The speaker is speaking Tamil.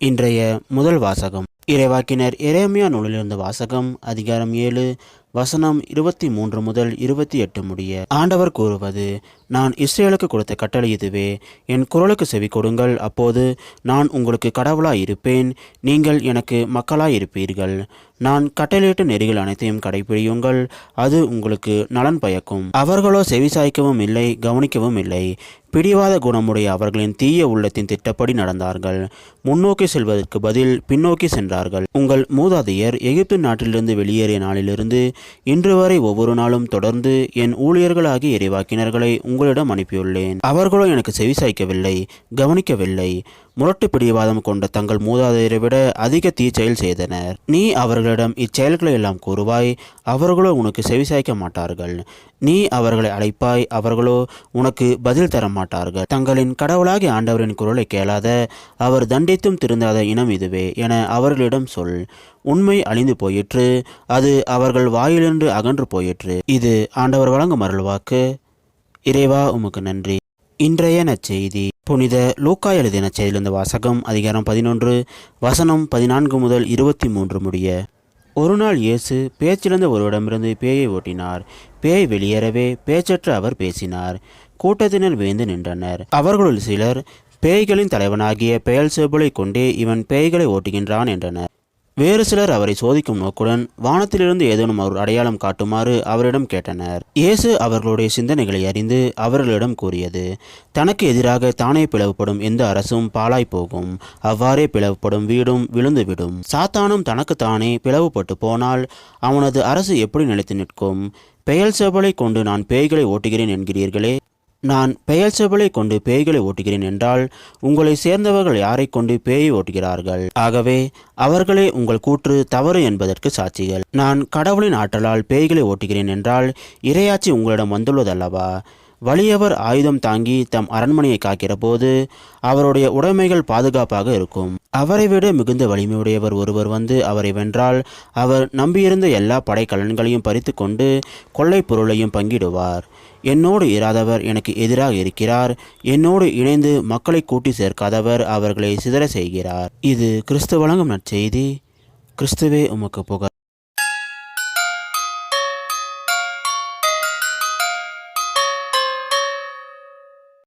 இன்றைய முதல் வாசகம் இறைவாக்கினர் எரேமியா நூலிலிருந்து வாசகம். அதிகாரம் 7 வசனம் 23 முதல் 28 முடிய. ஆண்டவர் கூறுவது: நான் இஸ்ரேலுக்கு கொடுத்த கட்டளை இதுவே, என் குரலுக்கு செவி கொடுங்கள், அப்போது நான் உங்களுக்கு கடவுளாய் இருப்பேன், நீங்கள் எனக்கு மக்களாய் இருப்பீர்கள். நான் கட்டளையிட்ட நெறிகள் அனைத்தையும் கடைபிடியுங்கள், அது உங்களுக்கு நலன் பயக்கும். அவர்களோ செவிசாய்க்கவும் இல்லை, கவனிக்கவும் இல்லை. பிடிவாத குணமுடைய அவர்களின் தீய உள்ளத்தின் திட்டப்படி நடந்தார்கள். முன்னோக்கி செல்வதற்கு பதில் பின்னோக்கி சென்றார்கள். உங்கள் மூதாதையர் எகிப்து நாட்டிலிருந்து வெளியேறிய நாளிலிருந்து இன்று வரை ஒவ்வொரு நாளும் தொடர்ந்து என் ஊழியர்களாகிய இறைவாக்கினர்களை உங்களிடம் அனுப்பியுள்ளேன். அவர்களோ எனக்கு செவிசாய்க்கவில்லை, கவனிக்கவில்லை. முரட்டு பிடிவாதம் கொண்ட தங்கள் மூதாதையரை விட அதிக தீச்செயல் செய்தனர். நீ அவர்களிடம் இச்செயல்களை எல்லாம் கூறுவாய், அவர்களோ உனக்கு செவிசாய்க்க மாட்டார்கள். நீ அவர்களை அழைப்பாய், அவர்களோ உனக்கு பதில் தர மாட்டார்கள். தங்களின் கடவுளாகிய ஆண்டவரின் குரலை கேளாத, அவர் தண்டித்தும் திருந்தாத இனம் இதுவே என அவர்களிடம் சொல். உண்மை அழிந்து போயிற்று, அது அவர்கள் வாயிலிருந்து அகன்று போயிற்று. இது ஆண்டவர் வழங்கும் அருள்வாக்கு. இறைவா, உமக்கு நன்றி. இன்றைய நற்செய்தி புனித லூக்கா எழுதிய நற்செய்தியிலிருந்து வாசகம். அதிகாரம் 11 வசனம் 14 முதல் 23 முடிய. ஒரு நாள் இயேசு பேச்சிழந்த ஒருவரிடமிருந்து பேயை ஓட்டினார். பேய் வெளியேறவே பேச்சற்ற அவர் பேசினார். கூட்டத்தினர் வியந்து நின்றனர். அவர்களுள் சிலர், பேய்களின் தலைவனாகிய பெயல்செபூலை கொண்டே இவன் பேய்களை ஓட்டுகின்றான் என்றனர். வேறு சிலர் அவரை சோதிக்கும் நோக்குடன் வானத்திலிருந்து ஏதேனும் ஒரு அடையாளம் காட்டுமாறு அவரிடம் கேட்டனர். இயேசு அவர்களுடைய சிந்தனைகளை அறிந்து அவர்களிடம் கூறியது: தனக்கு எதிராக தானே பிளவுபடும் எந்த அரசும் பாழாய் போகும், அவ்வாறே பிளவுபடும் வீடும் விழுந்துவிடும். சாத்தானும் தனக்குத்தானே பிளவுபட்டு போனால் அவனது அரசு எப்படி நிலைத்து நிற்கும்? பெயல்செபூலை கொண்டு நான் பேய்களை ஓட்டுகிறேன் என்கிறீர்களே, நான் பெயல்செபூலை கொண்டு பேய்களை ஓட்டுகிறேன் என்றால் உங்களை சேர்ந்தவர்கள் யாரை கொண்டு பேயை ஓட்டுகிறார்கள்? ஆகவே அவர்களே உங்கள் கூற்று தவறு என்பதற்கு சாட்சிகள். நான் கடவுளின் ஆற்றலால் பேய்களை ஓட்டுகிறேன் என்றால் இறையாட்சி உங்களிடம் வந்துள்ளதல்லவா? வலியவர் ஆயுதம் தாங்கி தம் அரண்மனையை காக்கிற போது அவருடைய உடைமைகள் பாதுகாப்பாக இருக்கும். அவரை விட மிகுந்த வலிமையுடையவர் ஒருவர் வந்து அவரை வென்றால் அவர் நம்பியிருந்த எல்லா படைக்கலன்களையும் பறித்து கொண்டு கொள்ளை பொருளையும் பங்கிடுவார். என்னோடு இராதவர் எனக்கு எதிராக இருக்கிறார், என்னோடு இணைந்து மக்களை கூட்டி சேர்க்காதவர் அவர்களை சிதற செய்கிறார். இது கிறிஸ்து வழங்கும் நற்செய்தி. கிறிஸ்துவே உமக்கு புகழ்.